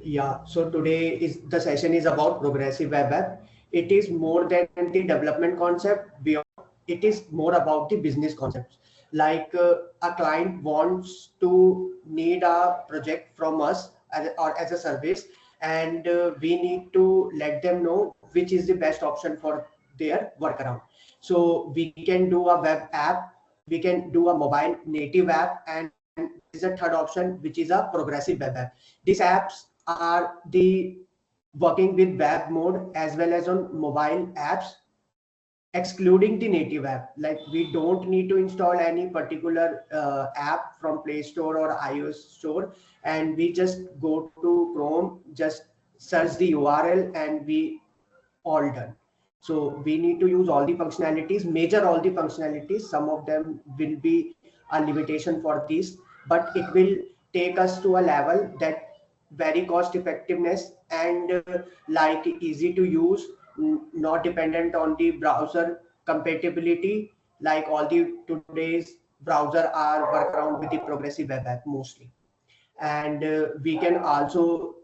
Yeah, so today is the session is about progressive web app. It is more than the development concept. Beyond, it is more about the business concepts. Like a client wants to need a project from us or as a service, and we need to let them know which is the best option for their workaround. So we can do a web app, we can do a mobile native app, and there is a third option which is a progressive web app. These apps are the working with web mode as well as on mobile apps, excluding the native app. Like we don't need to install any particular app from Play Store or iOS store, and we just go to Chrome, just search the URL, and we all done. So we need to use all the functionalities, major all the functionalities. Some of them will be a limitation for this, but it will take us to a level that very cost effectiveness and like easy to use, not dependent on the browser compatibility. Like all the today's browser are work around with the progressive web app mostly. And we can also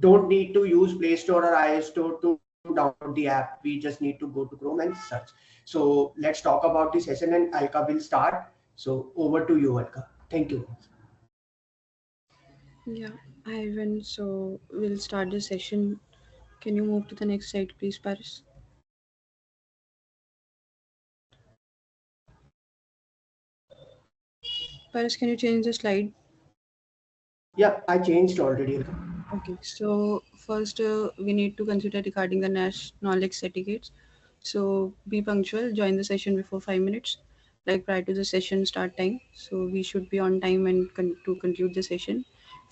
don't need to use Play Store or iOS Store to download the app. We just need to go to Chrome and search. So let's talk about the session, and Alka will start. So over to you, Alka. Thank you. Yeah, Ivan. So we'll start the session. Can you move to the next slide, please, Paris? Paris, can you change the slide? Yeah, I changed already, Alka. Okay, so first we need to consider regarding the NashKnolx etiquettes. So be punctual, join the session before 5 minutes, like prior to the session start time. So we should be on time and to conclude the session.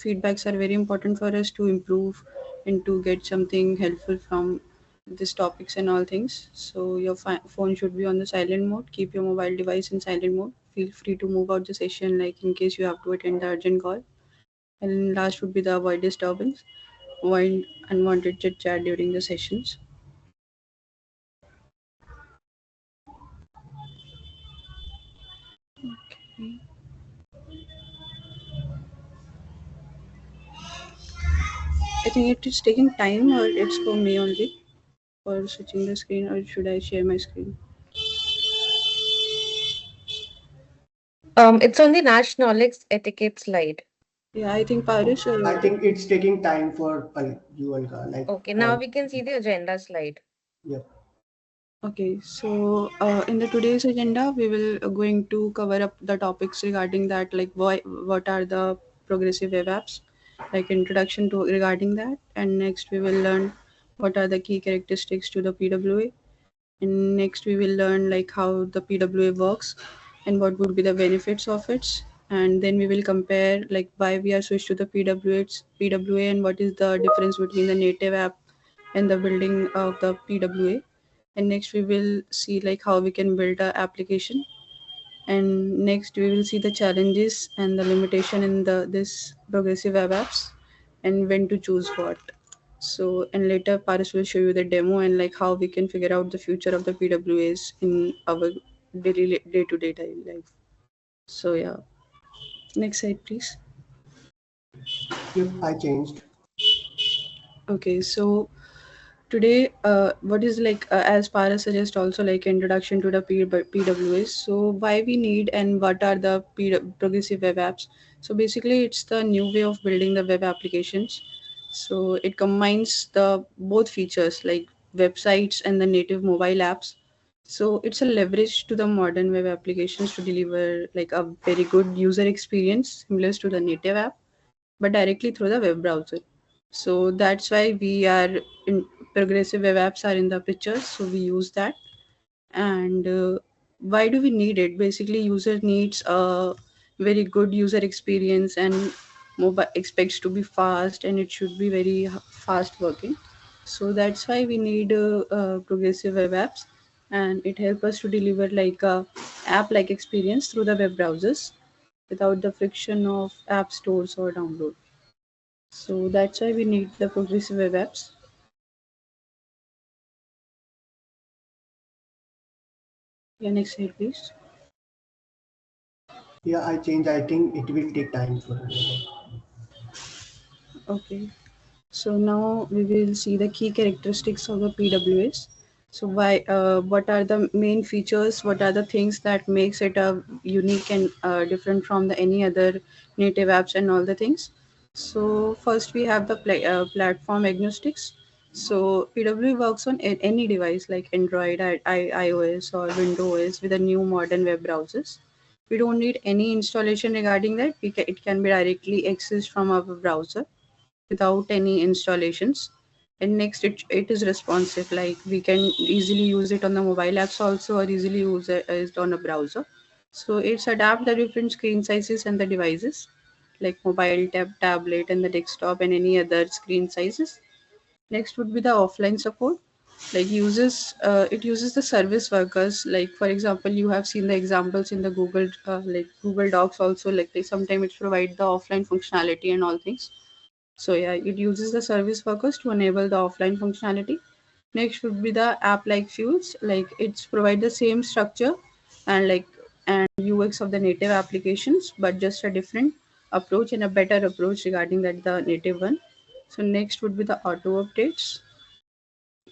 Feedbacks are very important for us to improve and to get something helpful from these topics and all things. So your phone should be on the silent mode. Keep your mobile device in silent mode. Feel free to move out the session, like in case you have to attend the urgent call. And last would be the avoid disturbance, avoid unwanted chit chat during the sessions. Okay. I think it is taking time, or it's for me only for switching the screen, or should I share my screen? It's on the NashKnolx etiquette slide. Yeah, I think Paris. I think it's taking time for you, Alka. Like, Okay, now we can see the agenda slide. yeah. Okay, so in the today's agenda, we will going to cover up the topics regarding that, like what are the progressive web apps, like introduction to regarding that, and next we will learn what are the key characteristics to the PWA, and next we will learn like how the PWA works and what would be the benefits of it, and then we will compare like why we are switched to the PWA and what is the difference between the native app and the building of the PWA, and next we will see like how we can build a application, and next we will see the challenges and the limitation in the this progressive web apps and when to choose what. So and later Paris will show you the demo and like how we can figure out the future of the PWAs in our daily day-to-day daily life. So yeah, next slide please. Yep, I changed. Okay, so today what is like as Paris suggests also like introduction to the PWAs. So why we need and what are the progressive web apps. So basically it's the new way of building the web applications. So it combines the both features like websites and the native mobile apps. So it's a leverage to the modern web applications to deliver like a very good user experience similar to the native app but directly through the web browser. So that's why we are in progressive web apps are in the picture. So we use that. And why do we need it? Basically, user needs a very good user experience and mobile expects to be fast and it should be very fast working. So that's why we need progressive web apps and it helps us to deliver like a app like experience through the web browsers without the friction of app stores or download. So that's why we need the progressive web apps. Yeah, next slide, please. Yeah, I changed. I think it will take time for. Okay. So now we will see the key characteristics of the PWAs. So what are the main features? What are the things that makes it a unique and different from the any other native apps and all the things? So first we have the platform agnostics. So PWA works on any device like Android, iOS or Windows with a new modern web browsers. We don't need any installation regarding that. It can be directly accessed from our browser without any installations. And next, it is responsive, like we can easily use it on the mobile apps also, or easily use it on a browser. So it's adapt the different screen sizes and the devices, like mobile, tablet and the desktop and any other screen sizes. Next would be the offline support, like it uses the service workers, like for example you have seen the examples in the Google, like Google Docs also, like they sometimes it provide the offline functionality and all things. So yeah, it uses the service workers to enable the offline functionality. Next would be the app like fuels, like it's provide the same structure and and UX of the native applications, but just a different approach and a better approach regarding that the native one. So next would be the auto updates.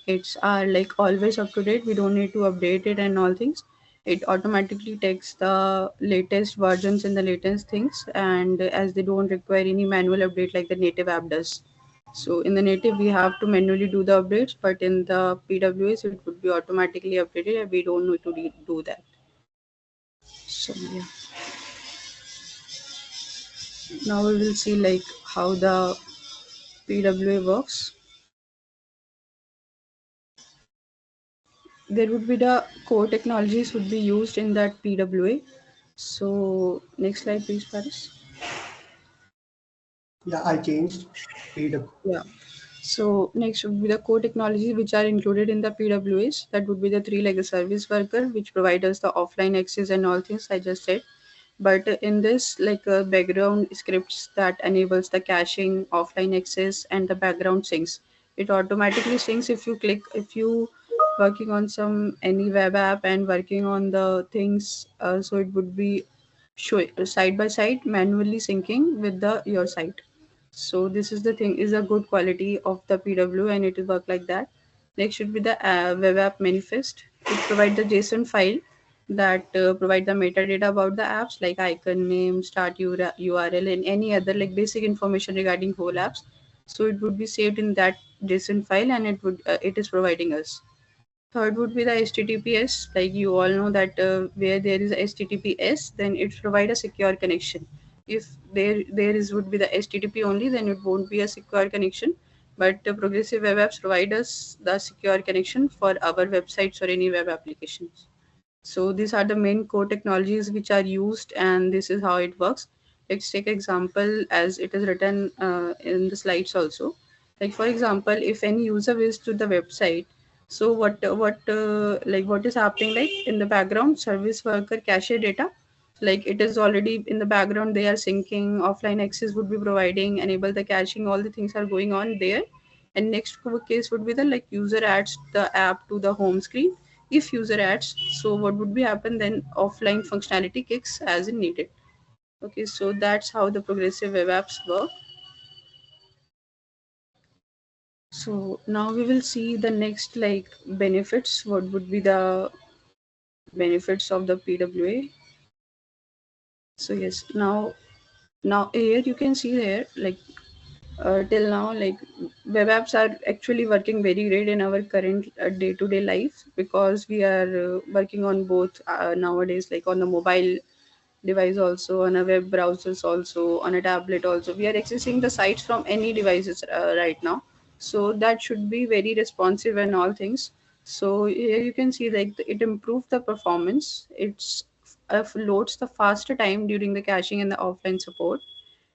It's are like always up to date. We don't need to update it and all things. It automatically takes the latest versions and the latest things, and as they don't require any manual update like the native app does. So in the native we have to manually do the updates, but in the PWS it would be automatically updated and we don't need to do that. So yeah, now we will see like how the PWA works. There would be the core technologies would be used in that PWA. So next slide, please, Paris. Yeah, I changed PW. Yeah. So next would be the core technologies which are included in the PWAs. That would be the three, like the service worker, which provide us the offline access and all things I just said. But in this, like background scripts that enables the caching, offline access, and the background syncs. It automatically syncs if you working on some any web app and working on the things. So it would be show side by side manually syncing with the your site. So this is the thing is a good quality of the PW and it will work like that. Next should be the web app manifest. It provide the JSON file that provide the metadata about the apps like icon name, start URL, and any other like basic information regarding whole apps. So it would be saved in that JSON file and it is providing us. Third would be the HTTPS. Like you all know that where there is a HTTPS, then it provide a secure connection. If there is would be the HTTP only, then it won't be a secure connection. But progressive web apps provide us the secure connection for our websites or any web applications. So these are the main core technologies which are used, and this is how it works. Let's take example as it is written in the slides also. Like for example, if any user visits to the website, so what is happening like in the background service worker cache data, like it is already in the background they are syncing, offline access would be providing, enable the caching, all the things are going on there. And next case would be the like user adds the app to the home screen. If user adds, so what would be happen then offline functionality kicks as in needed. Okay, so that's how the progressive web apps work. So now we will see the next like benefits. What would be the benefits of the PWA? So yes, now here you can see there like till now like web apps are actually working very great in our current day-to-day life, because we are working on both nowadays, like on the mobile device also, on a web browsers also, on a tablet also. We are accessing the sites from any devices right now. So that should be very responsive and all things. So here you can see like it improved the performance. It's loads the faster time during the caching and the offline support.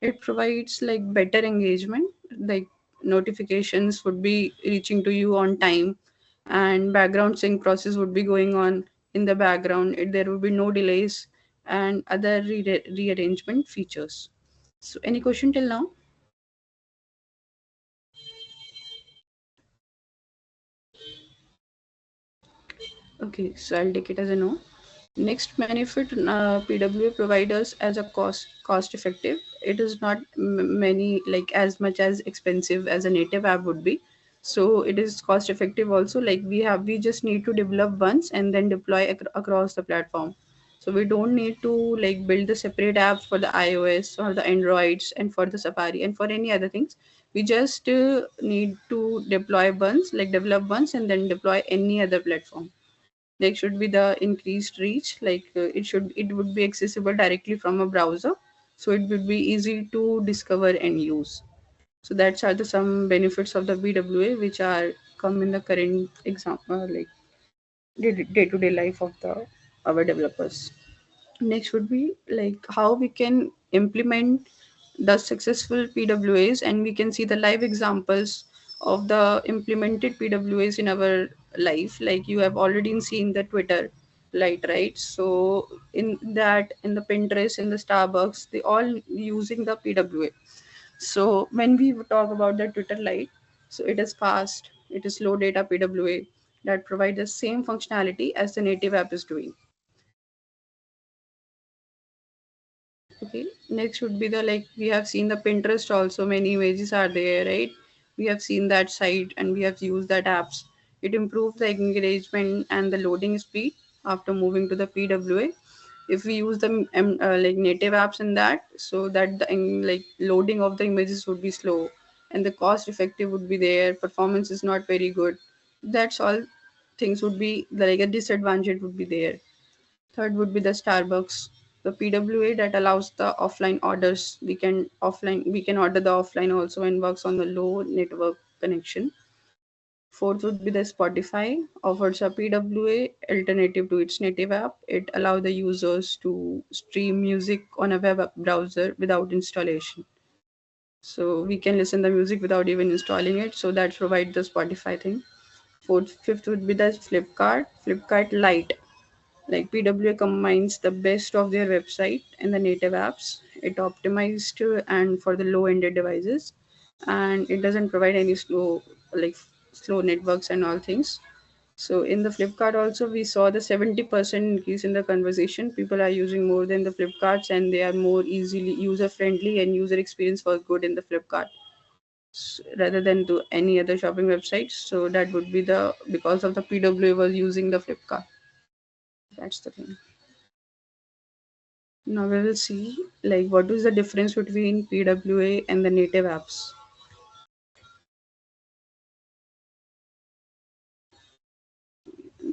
It provides like better engagement, like notifications would be reaching to you on time, and background sync process would be going on in the background. There would be no delays and other rearrangement features. So any question till now? Okay, so I'll take it as a no. Next benefit PWA provide us as a cost effective. It is not many like as much as expensive as a native app would be. So it is cost effective also. Like we just need to develop once and then deploy across the platform. So we don't need to like build the separate apps for the iOS or the Androids and for the Safari and for any other things. We just need to deploy once, like develop once and then deploy any other platform. There should be the increased reach, like it would be accessible directly from a browser, so it would be easy to discover and use. So that's are the some benefits of the BWA which are come in the current example, like day-to-day life of the our developers. Next would be like how we can implement the successful PWAs, and we can see the live examples of the implemented PWAs in our life. Like you have already seen the Twitter Lite, right? So in that, in the Pinterest, in the Starbucks, they all using the PWA. So when we talk about the Twitter Lite, so it is fast, it is low data PWA that provide the same functionality as the native app is doing. Okay, next would be the like we have seen the Pinterest also, many images are there, right? We have seen that site and we have used that apps. It improves the engagement and the loading speed after moving to the PWA. If we use the like native apps in that, so that the like loading of the images would be slow and the cost effective would be there. Performance is not very good. That's all things would be like a disadvantage would be there. Third would be the Starbucks, the PWA that allows the offline orders. We can order the offline also and works on the low network connection. Fourth would be the Spotify, offers a PWA alternative to its native app. It allows the users to stream music on a web browser without installation. So we can listen the music without even installing it. So that provides the Spotify thing. Fifth would be the Flipkart Lite. Like PWA combines the best of their website and the native apps. It optimized and for the low-ended devices, and it doesn't provide any like slow networks and all things. So in the Flipkart also we saw the 70% increase in the conversation. People are using more than the Flipkarts and they are more easily user friendly and user experience was good in the Flipkart rather than to any other shopping websites. So that would be the because of the PWA was using the Flipkart. That's the thing. Now we will see like what is the difference between PWA and the native apps.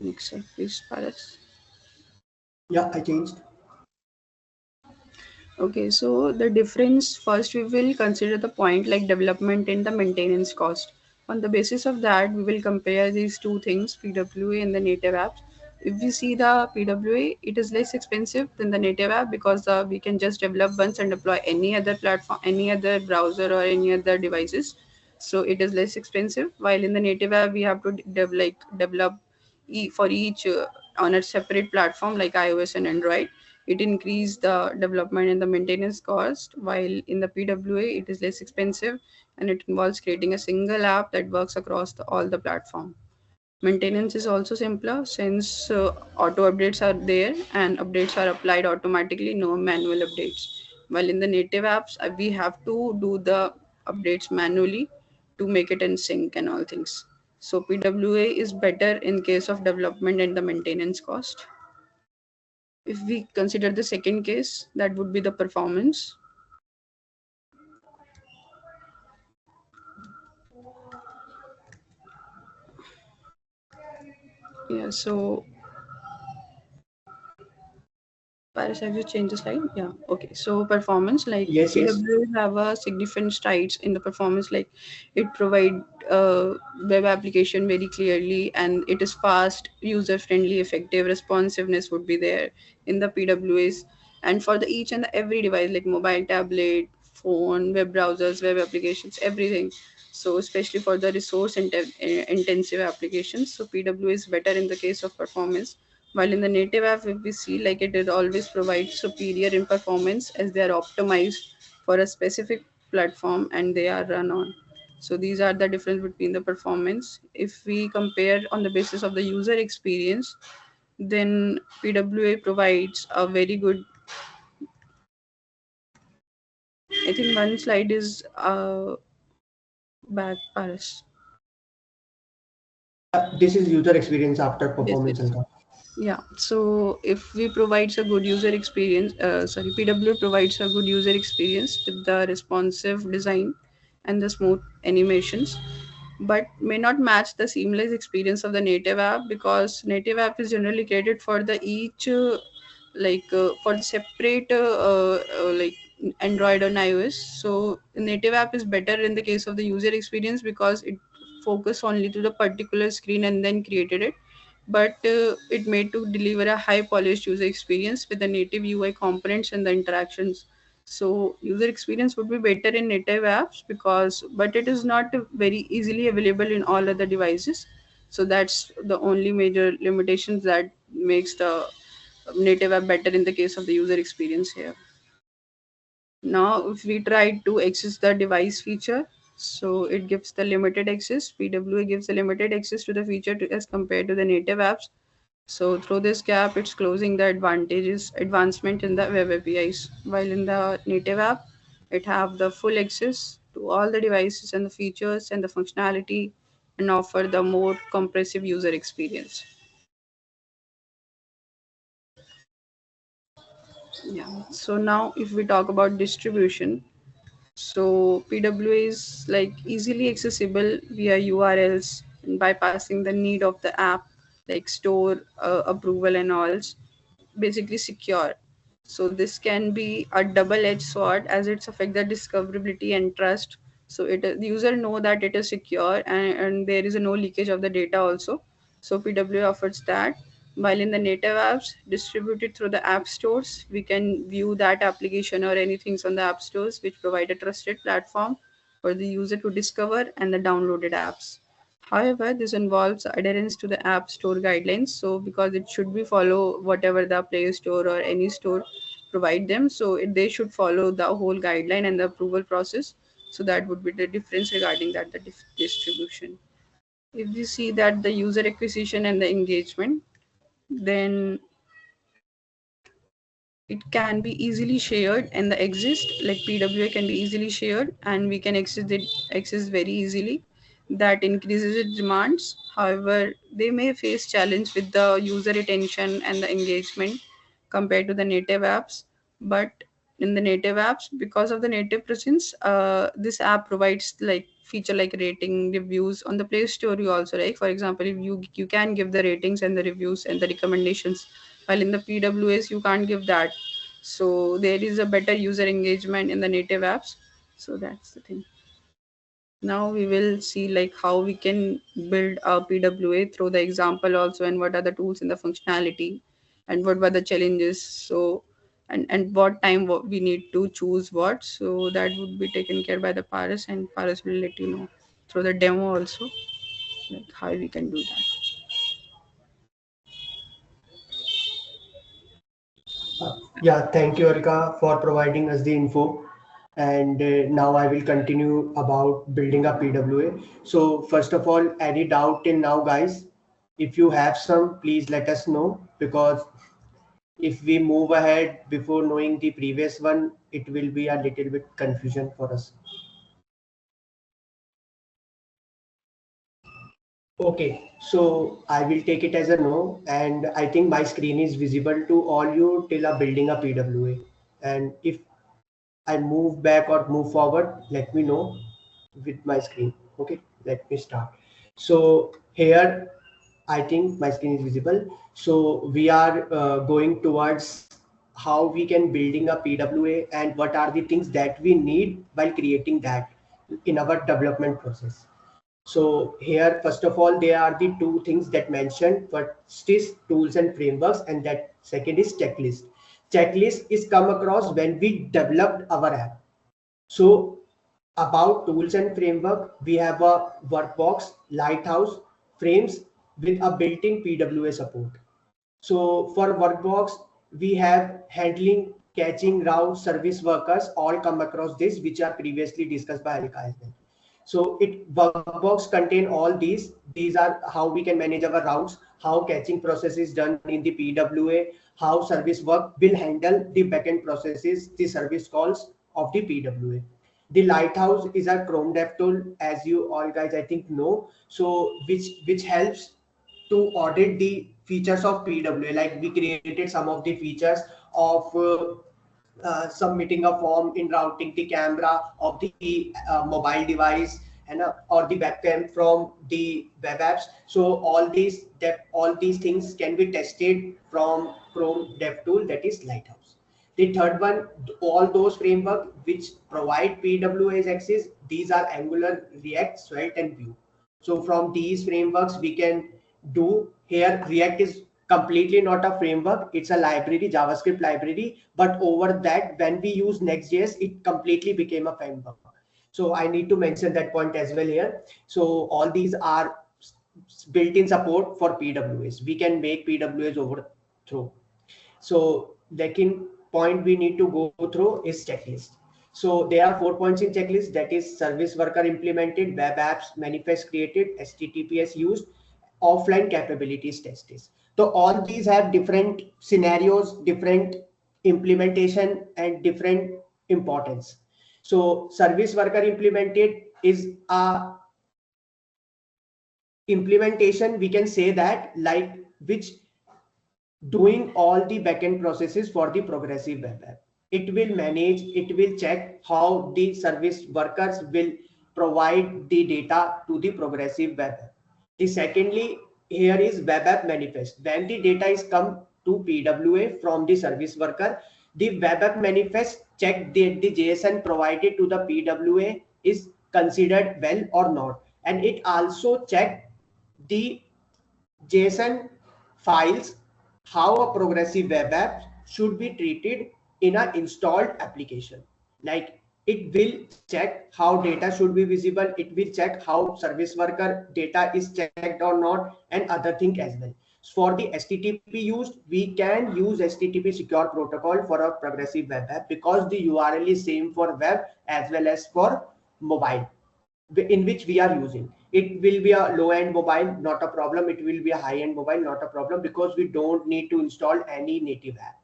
Next slide, please, Paras. Yeah, I changed. Okay, so the difference first we will consider the point like development and the maintenance cost. On the basis of that, we will compare these two things, PWA and the native apps. If we see the PWA, it is less expensive than the native app because we can just develop once and deploy any other platform, any other browser or any other devices. So it is less expensive. While in the native app, we have to develop for each on a separate platform like iOS and Android. It increased the development and the maintenance cost, while in the PWA it is less expensive and it involves creating a single app that works across all the platform. Maintenance is also simpler since auto updates are there and updates are applied automatically, no manual updates. While in the native apps, we have to do the updates manually to make it in sync and all things. So PWA is better in case of development and the maintenance cost. If we consider the second case, that would be the performance. Yeah, so Paris, have you changed the slide? Yeah. Okay. So performance, like Yes, yes. PWs have a significant strides in the performance. Like it provide web application very clearly, and it is fast, user friendly, effective. Responsiveness would be there in the PWAs, and for the each and the every device like mobile, tablet, phone, web browsers, web applications, everything. So especially for the intensive applications, so PW is better in the case of performance, while in the native app, if we see like it always provides superior in performance as they are optimized for a specific platform and they are run on. So these are the difference between the performance. If we compare on the basis of the user experience, then PWA provides a very good. I think one slide is back, Paris. This is user experience after Yes, performance, yes. Alka. Yeah. So if we provides a good user experience, sorry, PWA provides a good user experience with the responsive design and the smooth animations, but may not match the seamless experience of the native app, because native app is generally created for the each for the separate like Android and iOS. So native app is better in the case of the user experience because it focus only to the particular screen and then created it, but it made to deliver a high polished user experience with the native UI components and the interactions. So user experience would be better in native apps, because but it is not very easily available in all other devices. So that's the only major limitations that makes the native app better in the case of the user experience here. Now, if we try to access the device feature, so it gives the limited access. PWA gives the limited access to the feature as compared to the native apps. So through this gap, it's closing the advantages advancement in the web APIs. While in the native app, it have the full access to all the devices and the features and the functionality, and offer the more compressive user experience. Yeah. So now, if we talk about distribution, so PWA is like easily accessible via URLs and bypassing the need of the app, like store approval and all, basically secure. So this can be a double-edged sword as it's affect the discoverability and trust. So it the user know that it is secure, and there is no leakage of the data also. So PWA offers that. While in the native apps distributed through the app stores, we can view that application or anything on the app stores, which provide a trusted platform for the user to discover and the downloaded apps. However, this involves adherence to the App Store guidelines. So, because it should be follow whatever the Play Store or any store provide them, so they should follow the whole guideline and the approval process. So that would be the difference regarding that the distribution. If we see that the user acquisition and the engagement, then it can be easily shared, and the exist like PWA can be easily shared and we can access very easily. That increases its demands. However, they may face challenge with the user retention and the engagement compared to the native apps. But in the native apps, because of the native presence, this app provides like feature like rating reviews on the Play Store. You also, like for example, if you can give the ratings and the reviews and the recommendations, while in the PWAs you can't give that. So there is a better user engagement in the native apps. So that's the thing. Now we will see like how we can build a PWA through the example also, and what are the tools and the functionality, and what were the challenges. So and what time we need to choose what. So that would be taken care by the Paris, and Paris will let you know through the demo also, like how we can do that. Yeah, thank you, Alka, for providing us the info. And now I will continue about building a PWA. So first of all, any doubt till now, guys? If you have some, please let us know, because if we move ahead before knowing the previous one, it will be a little bit confusion for us. Okay, so I will take it as a no, and I think my screen is visible to all you till a building a PWA. And if I move back or move forward, let me know with my screen. Okay, let me start. So here, I think my screen is visible. So we are going towards how we can building a PWA and what are the things that we need while creating that in our development process. So here, first of all, there are the two things that mentioned. First is tools and frameworks, and that second is checklist. Checklist is come across when we developed our app. So about tools and framework, we have a workbox, lighthouse, frames with a built-in PWA support. So for workbox, we have handling, catching, route, service workers all come across this, which are previously discussed by Alika as well. So it workbox contain all these. These are how we can manage our routes, how catching process is done in the PWA, how service work will handle the backend processes, the service calls of the PWA. The Lighthouse is a Chrome dev tool, as you all guys I think know. So which helps to audit the features of PWA. Like we created some of the features of submitting a form in routing the camera of the mobile device and or the webcam from the web apps. So all these things can be tested from Chrome DevTool, that is Lighthouse. The third one, all those framework which provide PWAs access, these are Angular, React, Svelte, and Vue. So from these frameworks we can do here. React is completely not a framework, it's a library, JavaScript library, but over that when we use Next.js it completely became a framework. So I need to mention that point as well here. So all these are built-in support for PWAs. We can make PWAs overthrow. So second point we need to go through is checklist. So there are 4 points in checklist, that is service worker implemented, web apps manifest created, HTTPS used, offline capabilities tested. So all these have different scenarios, different implementation and different importance. So service worker implemented is a implementation, we can say that, like which doing all the backend processes for the progressive web app. It will manage, it will check how the service workers will provide the data to the progressive web app. The secondly, here is web app manifest. When the data is come to PWA from the service worker, the web app manifest check the JSON provided to the PWA is considered well or not. And it also check the JSON files, how a progressive web app should be treated in an installed application. Like it will check how data should be visible, it will check how service worker data is checked or not, and other thing as well. For the HTTP used, we can use HTTP secure protocol for a progressive web app because the URL is same for web as well as for mobile in which we are using. It will be a low end mobile, not a problem. It will be a high end mobile, not a problem, because we don't need to install any native app.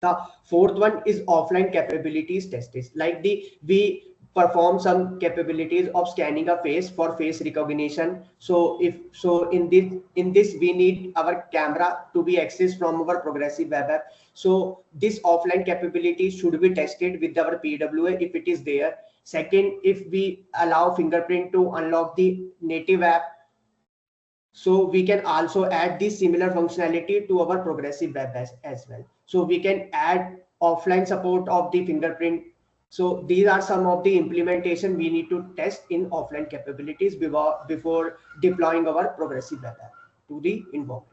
The fourth one is offline capabilities tested. Like we perform some capabilities of scanning a face for face recognition. So in this we need our camera to be accessed from our progressive web app. So this offline capability should be tested with our PWA if it is there. Second, if we allow fingerprint to unlock the native app, so we can also add this similar functionality to our progressive web as well. So we can add offline support of the fingerprint. So these are some of the implementation we need to test in offline capabilities before deploying our progressive web app to the environment.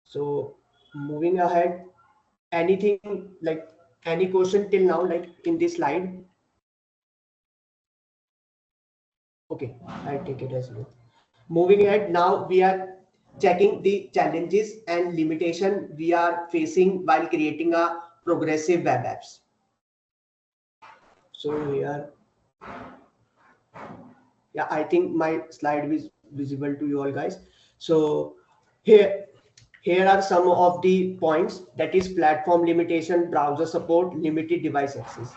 So moving ahead, anything like any question till now, like in this slide? Okay, I take it as no. Moving ahead, now we are checking the challenges and limitation we are facing while creating a progressive web apps. So here, yeah, I think my slide is visible to you all guys. So here, here are some of the points, that is platform limitation, browser support, limited device access.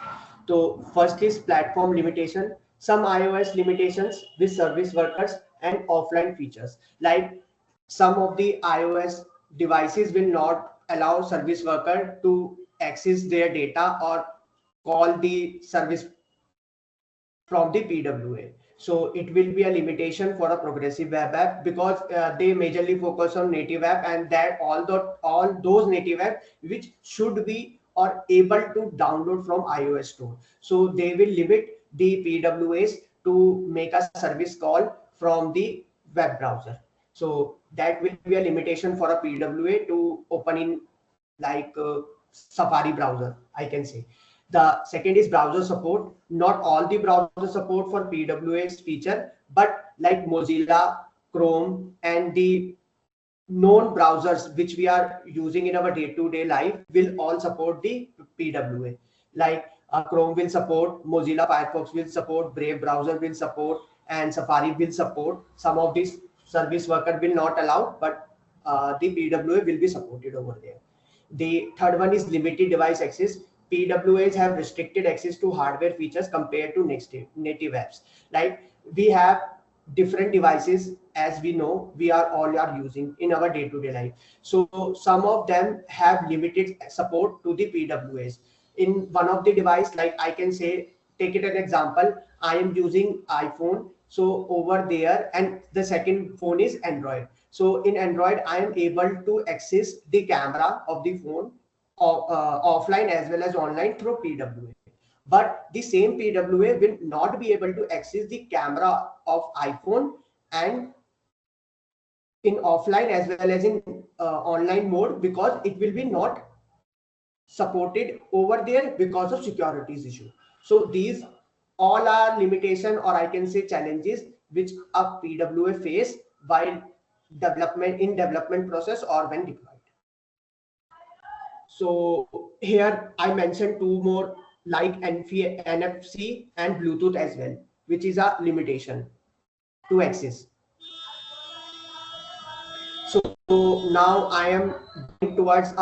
So first is platform limitation, some iOS limitations with service workers and offline features. Like some of the iOS devices will not allow service worker to access their data or call the service from the PWA. So it will be a limitation for a progressive web app because they majorly focus on native app, and that all those native apps which should be or able to download from iOS store. So they will limit the PWAs to make a service call from the web browser. So that will be a limitation for a PWA to open in like Safari browser, I can say. The second is browser support. Not all the browser support for PWA's feature, but like Mozilla, Chrome, and the known browsers which we are using in our day-to-day life will all support the PWA. Like Chrome will support, Mozilla Firefox will support, Brave browser will support, and Safari will support. Some of these service worker will not allow, but the PWA will be supported over there. The third one is limited device access. PWAs have restricted access to hardware features compared to native apps. Like we have different devices, as we know, we are all are using in our day-to-day life. So some of them have limited support to the PWAs. In one of the device, like I can say, take it an example, I am using iPhone. So over there, and the second phone is Android. So in Android, I am able to access the camera of the phone offline as well as online through PWA. But the same PWA will not be able to access the camera of iPhone and in offline as well as in online mode, because it will be not supported over there because of securities issue. So these all are limitation, or I can say challenges, which a PWA face while development process or when deployed. So here I mentioned two more, like NFC and Bluetooth as well, which is a limitation to access. So now I am going towards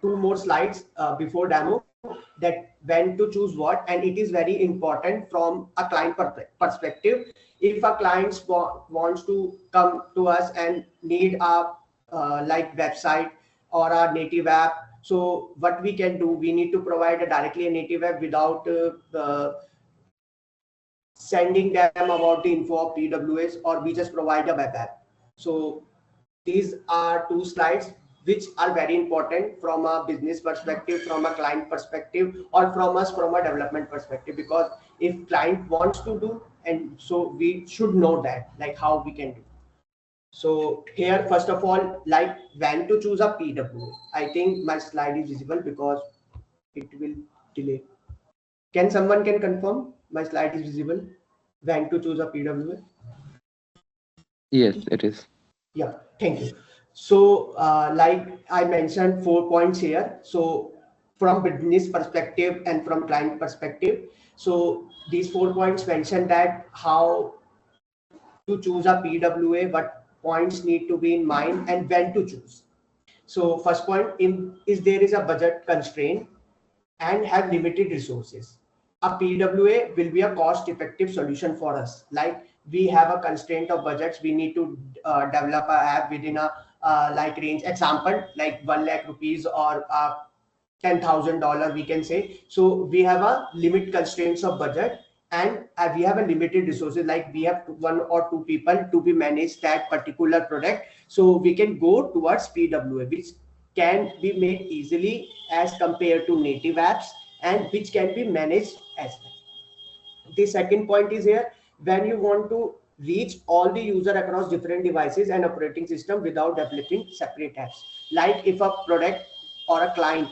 two more slides before demo, that when to choose what, and it is very important from a client perspective. If a client wants to come to us and need a like website or a native app, so what we can do, we need to provide directly a native app without sending them about the info of PWAs, or we just provide a web app. So these are two slides which are very important from a business perspective, from a client perspective, or from us from a development perspective, because if client wants to do, and so we should know that, like how we can do. So here, first of all, like when to choose a PWA. I think my slide is visible because it will delay. Can someone can confirm my slide is visible? When to choose a PWA? Yes, it is. Yeah, thank you. So like I mentioned 4 points here. So from business perspective and from client perspective, so these 4 points mention that how to choose a PWA, what points need to be in mind, and when to choose. So first point is there is a budget constraint and have limited resources. A PWA will be a cost-effective solution for us. Like we have a constraint of budgets, we need to develop a app within a like range. Example, like 1 lakh rupees or $10,000, we can say. So we have a limit constraints of budget, and we have a limited resources. Like we have one or two people to be manage that particular product. So we can go towards PWA, which can be made easily as compared to native apps, and which can be managed as well. The second point is here, when you want to reach all the user across different devices and operating system without developing separate apps. Like if a product or a client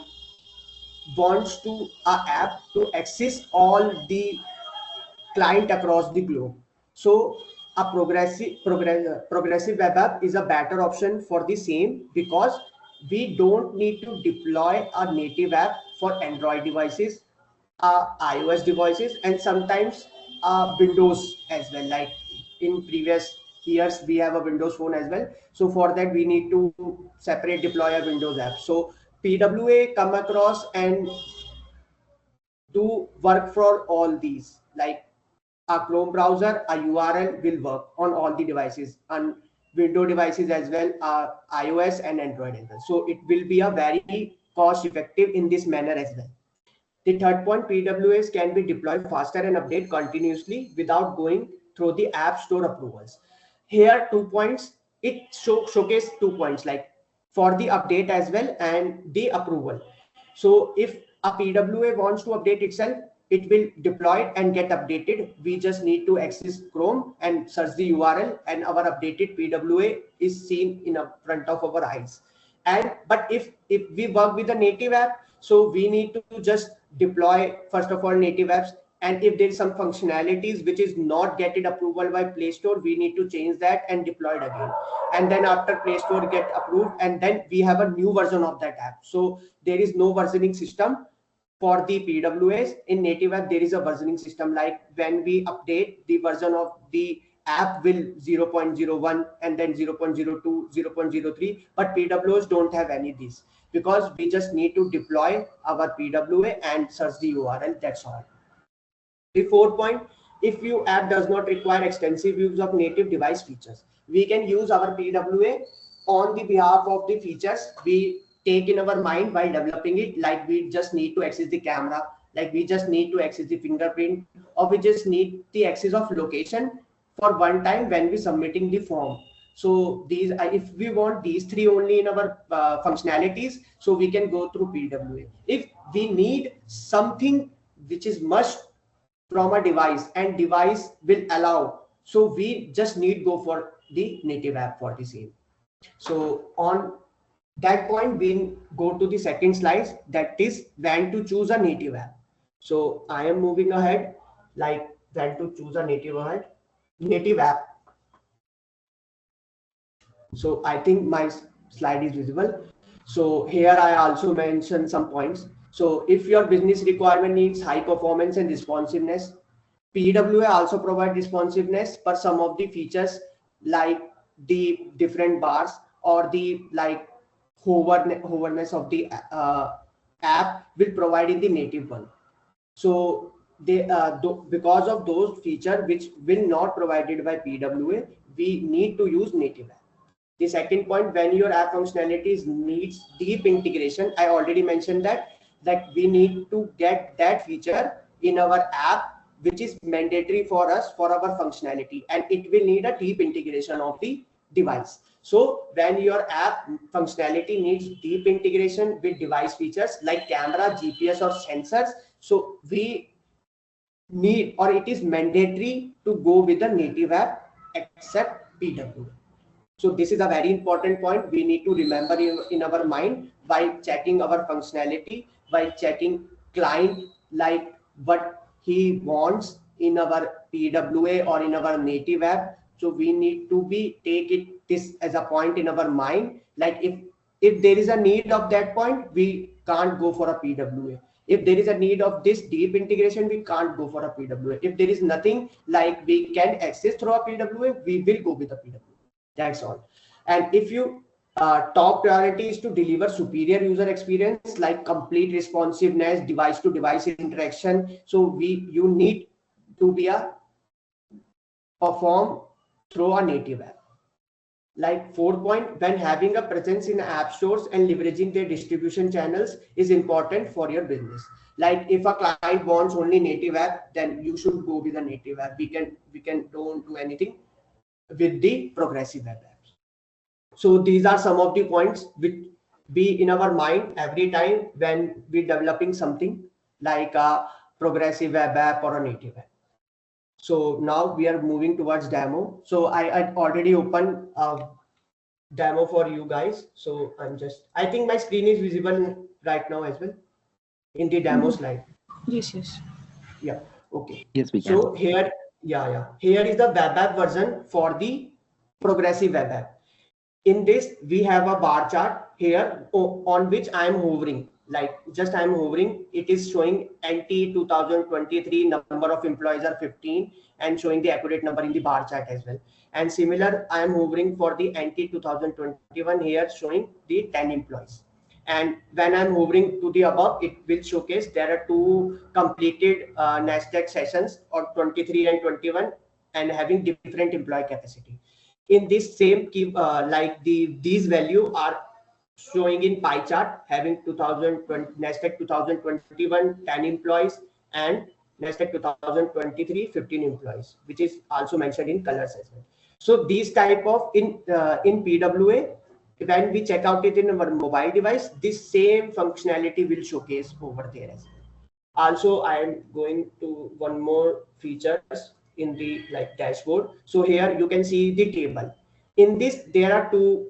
wants to a app to access all the client across the globe, so a progressive web app is a better option for the same, because we don't need to deploy a native app for Android devices, iOS devices, and sometimes Windows as well. Like in previous years, we have a Windows phone as well. So for that, we need to separate deploy a Windows app. So PWA come across and do work for all these. Like a Chrome browser, a URL will work on all the devices, on Windows devices as well, iOS and Android as well. So it will be a very cost effective in this manner as well. The third point, PWAs can be deployed faster and update continuously without going through the App Store approvals. Here, 2 points, it showcase 2 points, like for the update as well and the approval. So if a PWA wants to update itself, it will deploy and get updated. We just need to access Chrome and search the URL, and our updated PWA is seen in front of our eyes. And but if we work with a native app, so we need to just deploy first of all native apps, and if there is some functionalities which is not getting approval by Play Store, we need to change that and deploy it again. And then after Play Store get approved, and then we have a new version of that app. So there is no versioning system. for the PWAs in native app, there is a versioning system. Like when we update, the version of the app will 0.01 and then 0.02, 0.03, but PWAs don't have any of these, because we just need to deploy our PWA and search the URL. That's all. The fourth point, if your app does not require extensive use of native device features, we can use our PWA on the behalf of the features we take in our mind while developing it. Like we just need to access the camera, like we just need to access the fingerprint, or we just need the access of location for one time when we submitting the form. So these, if we want these three only in our functionalities, so we can go through PWA. If we need something which is must from a device and device will allow, so we just need go for the native app for the same. So on that point, we go to the second slide, that is when to choose a native app. So I am moving ahead, like when to choose a native app. So I think my slide is visible. So here I also mentioned some points. So if your business requirement needs high performance and responsiveness, PWA also provide responsiveness, but some of the features like the different bars or the like hoverness of the app will provide in the native one. So they because of those features which will not provided by PWA, we need to use native app. The second point, when your app functionalities needs deep integration, I already mentioned that we need to get that feature in our app which is mandatory for us for our functionality, and it will need a deep integration of the device. So when your app functionality needs deep integration with device features like camera, GPS or sensors, so we need, or it is mandatory to go with the native app except PWA. So this is a very important point we need to remember in our mind while checking our functionality, while checking client, like what he wants in our PWA or in our native app. So we need to be take it this as a point in our mind. Like if there is a need of that point, we can't go for a PWA. If there is a need of this deep integration, we can't go for a PWA. If there is nothing like we can access through a PWA, we will go with a PWA. That's all. And if you top priority is to deliver superior user experience like complete responsiveness, device to device interaction, so you need to be a perform through a native app. Like 4 point, when having a presence in app stores and leveraging their distribution channels is important for your business. Like if a client wants only native app, then you should go with a native app. We can don't do anything with the progressive web apps. So these are some of the points which be in our mind every time when we're developing something like a progressive web app or a native app. So now we are moving towards demo. So I already opened a demo for you guys. So I think my screen is visible right now as well in the demo slide. Yes, yes. Yeah. Okay. Yes, we can. So here, here is the web app version for the progressive web app. In this, we have a bar chart here on which I am hovering. Like just I am hovering, it is showing NT 2023 number of employees are 15 and showing the accurate number in the bar chart as well. And similar, I am hovering for the NT 2021 here showing the 10 employees. And when I'm hovering to the above, it will showcase there are two completed NashKnolx sessions or 23 and 21 and having different employee capacity. In this same like these value are showing in pie chart having 2020 NashKnolx 2021 10 employees and NashKnolx 2023 15 employees, which is also mentioned in colors as well. So these type of in PWA, when we check out it in our mobile device, this same functionality will showcase over there as well. Also, I am going to one more features in the like dashboard. So here you can see the table. In this, there are two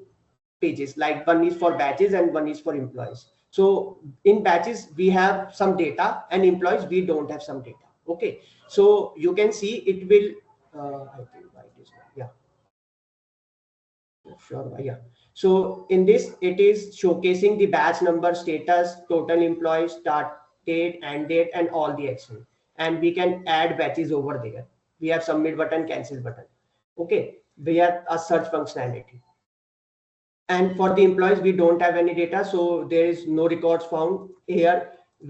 pages, like one is for batches and one is for employees. So in batches, we have some data, and employees, we don't have some data. Okay. So you can see it will, I think it is, yeah. Sure, yeah. So in this, it is showcasing the batch number, status, total employees, start date, end date, and all the action. And we can add batches over there. We have submit button, cancel button. Okay, we have a search functionality. And for the employees, we don't have any data, so there is no records found. Here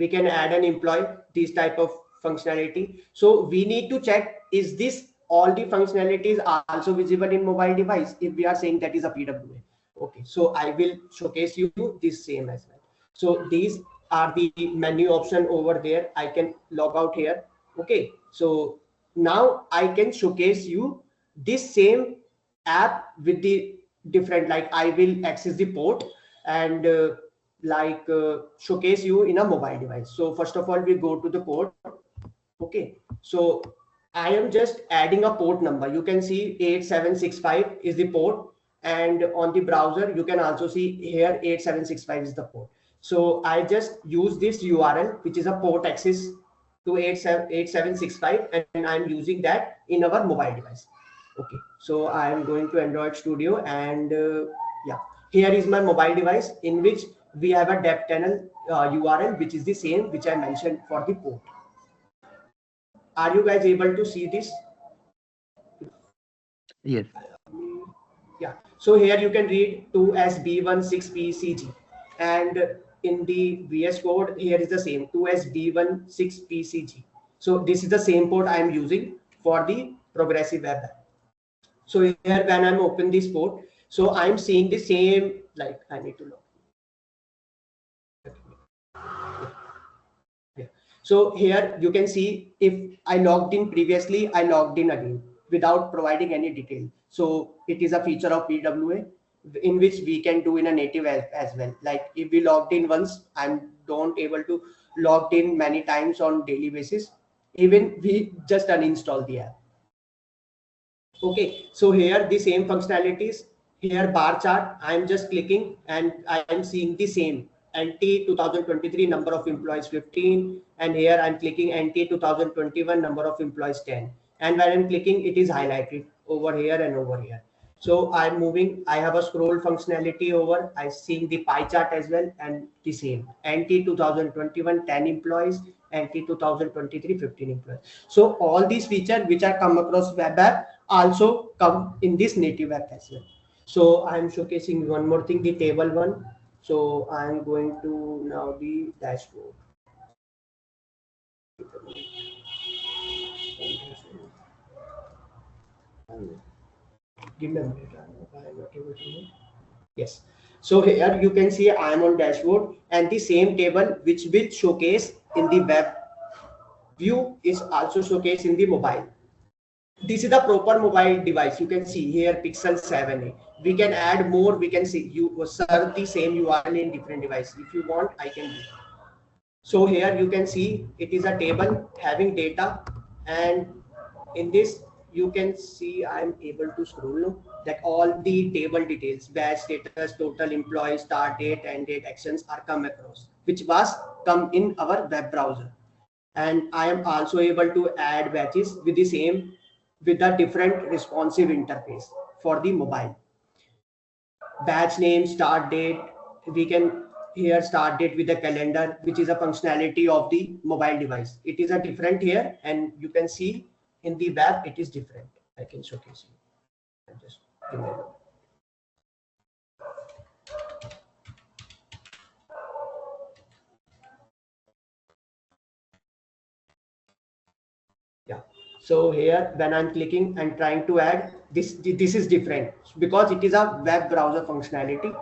we can add an employee, this type of functionality. So we need to check, is this all the functionalities are also visible in mobile device if we are saying that is a PWA. Okay, so I will showcase you this same as well. So these are the menu option over there. I can log out here. Okay, so now I can showcase you this same app with the different, like I will access the port and showcase you in a mobile device. So first of all, we go to the port. Okay, so I am just adding a port number. You can see 8765 is the port, and on the browser you can also see here 8765 is the port. So I just use this URL, which is a port access to 8765, and I'm using that in our mobile device. Okay, so I am going to Android Studio, and yeah, here is my mobile device in which we have a dev tunnel URL, which is the same which I mentioned for the port. Are you guys able to see this? Yes. Yeah, so here you can read 2SB16PCG, and in the VS Code here is the same 2SB16PCG. So this is the same port I am using for the progressive web app. So here when I'm open this port, so I'm seeing the same, like I need to log. Yeah. So here you can see if I logged in previously, I logged in again without providing any detail. So it is a feature of PWA in which we can do in a native as well. Like if we logged in once, I'm don't able to logged in many times on daily basis. Even we just uninstall the app. Okay, so here the same functionalities. Here bar chart, I'm just clicking and I am seeing the same NT 2023 number of employees 15, and here I'm clicking NT 2021 number of employees 10, and when I'm clicking it is highlighted over here and over here. So I'm moving, I have a scroll functionality over, I seeing the pie chart as well, and the same NT 2021 10 employees, NT 2023 15 employees. So all these features which are come across web app also come in this native app as well. So I'm showcasing one more thing, the table one. So I'm going to now the dashboard. Give me a minute. I'm not able to. Yes. So here you can see I am on dashboard, and the same table which will showcase in the web view is also showcased in the mobile. This is the proper mobile device. You can see here Pixel 7a. We can add more. We can see you serve the same URL in different devices. If you want, I can do. So here you can see it is a table having data, and in this you can see I'm able to scroll that all the table details, batch status, total employees, start date, end date, actions are come across, which was come in our web browser. And I am also able to add batches with the same, with a different responsive interface for the mobile. Batch name, start date, we can here start date with the calendar, which is a functionality of the mobile device. It is a different here, and you can see in the web it is different. I can showcase you. Just give me a look. Yeah, so here when I'm clicking and trying to add this is different because it is a web browser functionality,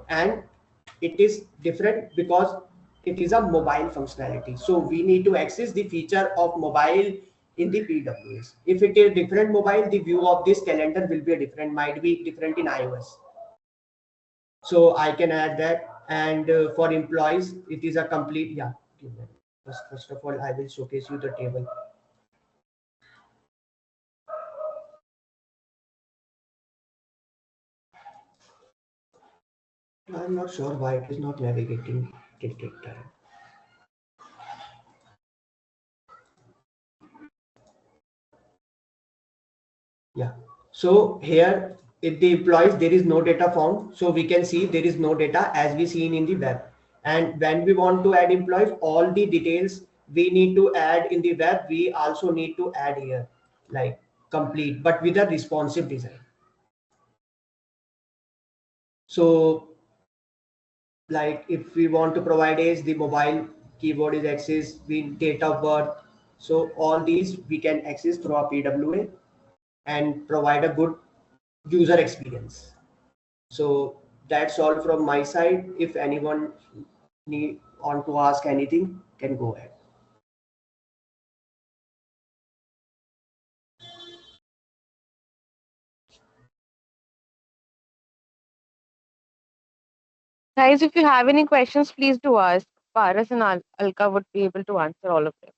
and it is different because it is a mobile functionality. So we need to access the feature of mobile in the PWAs. If it is different mobile, the view of this calendar will be different, might be different in iOS. So I can add that, and for employees it is a complete, yeah. First of all I will showcase you the table. I'm not sure why it is not navigating. It take time. Yeah. So here, if the employees, there is no data found. So we can see there is no data as we seen in the web. And when we want to add employees, all the details we need to add in the web, we also need to add here, like complete, but with a responsive design. So like if we want to provide age, the mobile keyboard is access, we date of birth. So all these we can access through our PWA and provide a good user experience. So that's all from my side. If anyone need want to ask anything, can go ahead. Guys, if you have any questions, please do ask. Paras and Alka would be able to answer all of them.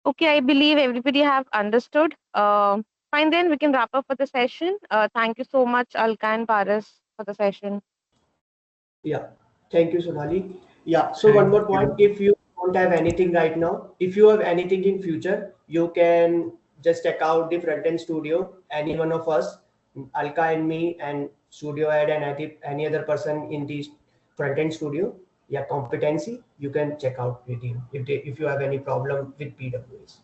Okay, I believe everybody have understood. Fine, then we can wrap up for the session. Thank you so much, Alka and Paras, for the session. Yeah, thank you, Sonali. Yeah, so one Thank more point. you. If you don't have anything right now, if you have anything in future, you can just check out the front end studio. Any one of us, Alka and me, and studio head and any other person in the front end studio, yeah, competency, you can check out with him if you have any problem with PWAs.